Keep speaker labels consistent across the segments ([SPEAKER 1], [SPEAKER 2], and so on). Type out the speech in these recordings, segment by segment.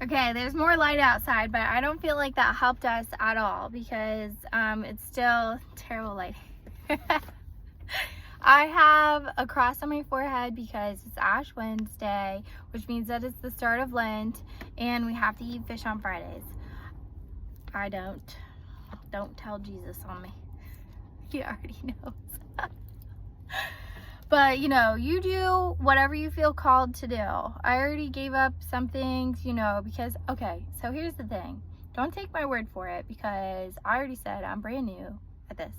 [SPEAKER 1] Okay, there's more light outside, but I don't feel like that helped us at all because it's still terrible light. I have a cross on my forehead because it's Ash Wednesday, which means that it's the start of Lent, and we have to eat fish on Fridays. I don't. Don't tell Jesus on me. He already knows. But, you know, you do whatever you feel called to do. I already gave up some things, you know, because, okay, so here's the thing. Don't take my word for it because I already said I'm brand new at this.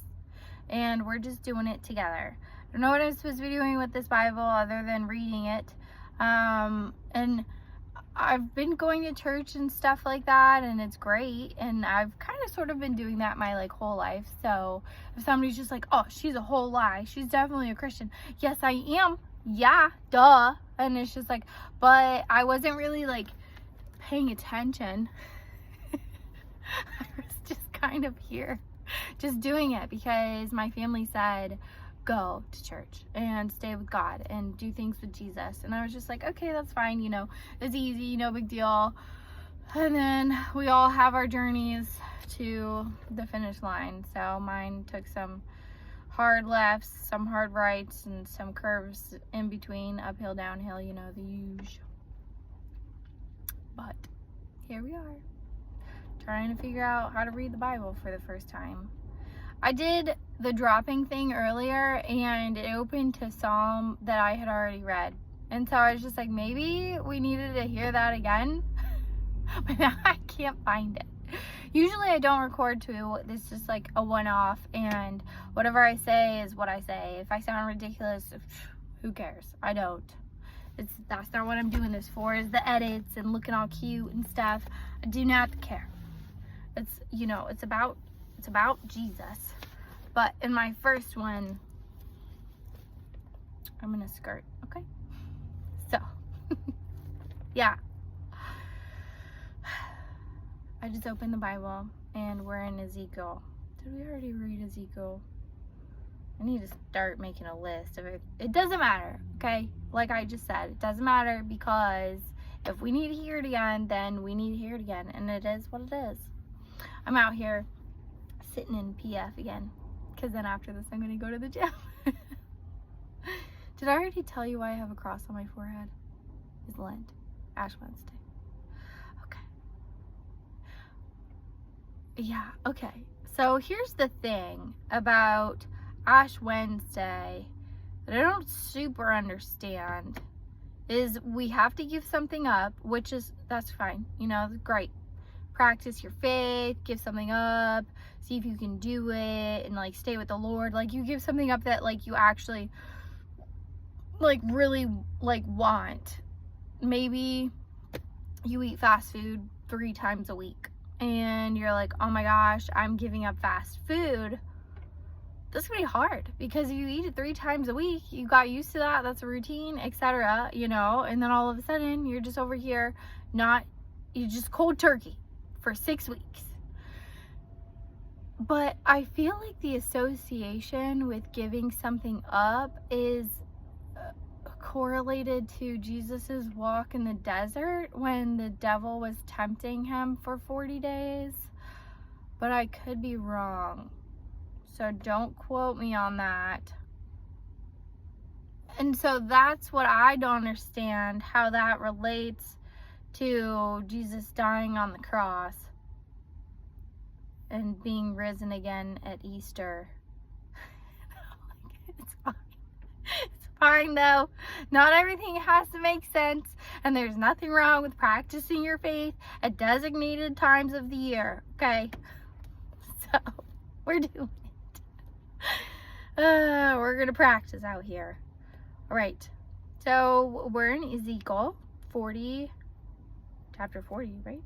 [SPEAKER 1] And we're just doing it together. I don't know what I'm supposed to be doing with this Bible other than reading it. And I've been going to church and stuff like that, and it's great, and I've kind of sort of been doing that my like whole life. So if somebody's just like, oh, she's a whole lie, she's definitely a Christian, yes I am, yeah, duh. And it's just like, but I wasn't really like paying attention. I was just kind of here just doing it because my family said go to church and stay with God and do things with Jesus. And I was just like, okay, that's fine, you know, it's easy, no big deal. And then we all have our journeys to the finish line. So mine took some hard lefts, some hard rights, and some curves in between, uphill, downhill, you know, the usual. But here we are, trying to figure out how to read the Bible for the first time. I did the dropping thing earlier and it opened to Psalm that I had already read. And so I was just like, maybe we needed to hear that again. But now I can't find it. Usually I don't record to, it's just like a one-off, and whatever I say is what I say. If I sound ridiculous, who cares? I don't. That's not what I'm doing this for, is the edits and looking all cute and stuff. I do not care. It's, you know, it's about Jesus. But in my first one, I'm gonna skirt, okay? So, yeah. I just opened the Bible and we're in Ezekiel. Did we already read Ezekiel? I need to start making a list of it. It doesn't matter, okay? Like I just said, it doesn't matter because if we need to hear it again, then we need to hear it again. And it is what it is. I'm out here sitting in PF again because then after this I'm going to go to the gym. Did I already tell you why I have a cross on my forehead? It's Lent. Ash Wednesday. Yeah, okay. So here's the thing about Ash Wednesday that I don't super understand is we have to give something up, which is, that's fine. You know, great. Practice your faith, give something up, see if you can do it, and like stay with the Lord. Like you give something up that like you actually like really like want. Maybe you eat fast food 3 times a week. And you're like, oh my gosh, I'm giving up fast food. That's gonna be hard because if you eat it 3 times a week, you got used to that, that's a routine, etc., you know, and then all of a sudden you're just over here you just cold turkey for 6 weeks. But I feel like the association with giving something up is correlated to Jesus's walk in the desert when the devil was tempting him for 40 days, but I could be wrong, so don't quote me on that. And so that's what I don't understand, how that relates to Jesus dying on the cross and being risen again at Easter. It's fine. Fine though, not everything has to make sense, and there's nothing wrong with practicing your faith at designated times of the year, okay? So we're doing it. We're gonna practice out here. All right, so we're in Ezekiel 40, chapter 40, right?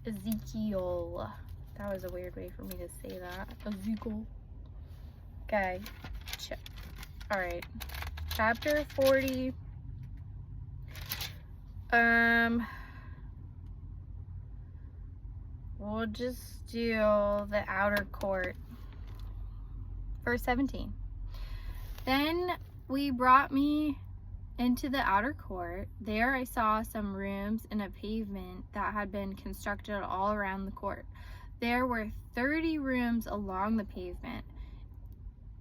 [SPEAKER 1] Ezekiel. That was a weird way for me to say that. Ezekiel. Okay. All right, chapter 40. We'll just do the outer court. Verse 17. Then he brought me into the outer court. There I saw some rooms in a pavement that had been constructed all around the court. There were 30 rooms along the pavement.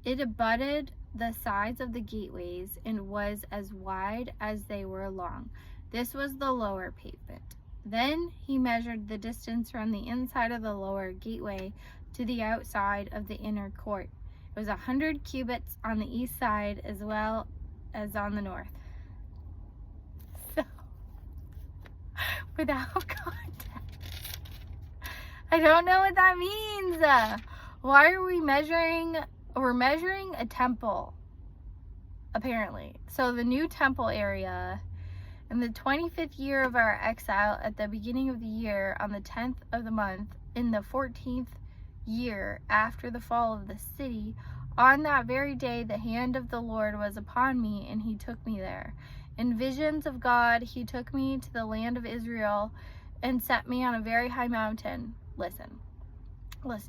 [SPEAKER 1] It abutted the sides of the gateways and was as wide as they were long. This was the lower pavement. Then he measured the distance from the inside of the lower gateway to the outside of the inner court. It was 100 cubits on the east side as well as on the north. So, without context, I don't know what that means. Why are we measuring? We're measuring a temple, apparently. So the new temple area, in the 25th year of our exile, at the beginning of the year, on the 10th of the month, in the 14th year after the fall of the city, on that very day the hand of the Lord was upon me, and he took me there. In visions of God, he took me to the land of Israel and set me on a very high mountain. Listen,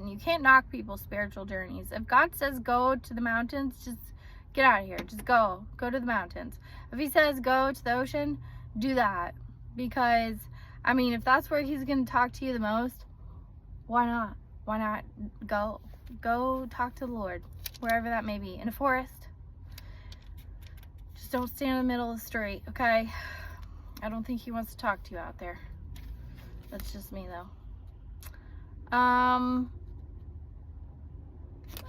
[SPEAKER 1] you can't knock people's spiritual journeys. If God says go to the mountains, just get out of here. Just go to the mountains. If he says go to the ocean, do that. Because, I mean, if that's where he's going to talk to you the most, why not? Why not go? Go talk to the Lord, wherever that may be. In a forest. Just don't stand in the middle of the street, okay? I don't think he wants to talk to you out there. That's just me, though.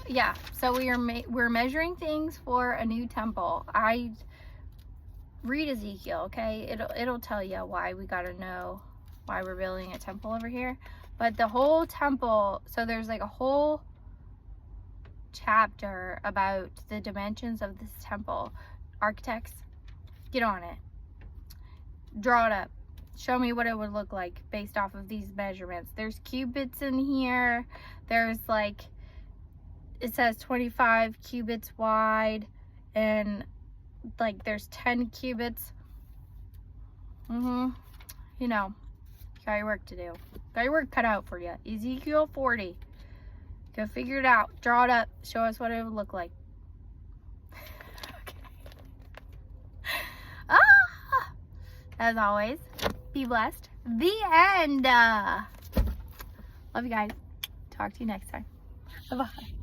[SPEAKER 1] Yeah, so we're measuring things for a new temple. I read Ezekiel, okay? It'll tell you why we gotta know why we're building a temple over here. But the whole temple, so there's like a whole chapter about the dimensions of this temple. Architects, get on it. Draw it up. Show me what it would look like based off of these measurements. There's cubits in here. There's like, it says 25 cubits wide, and like there's 10 cubits. You know, got your work to do. Got your work cut out for you. Ezekiel 40. Go figure it out. Draw it up. Show us what it would look like. Okay. As always, be blessed. The end. Love you guys. Talk to you next time. Bye-bye.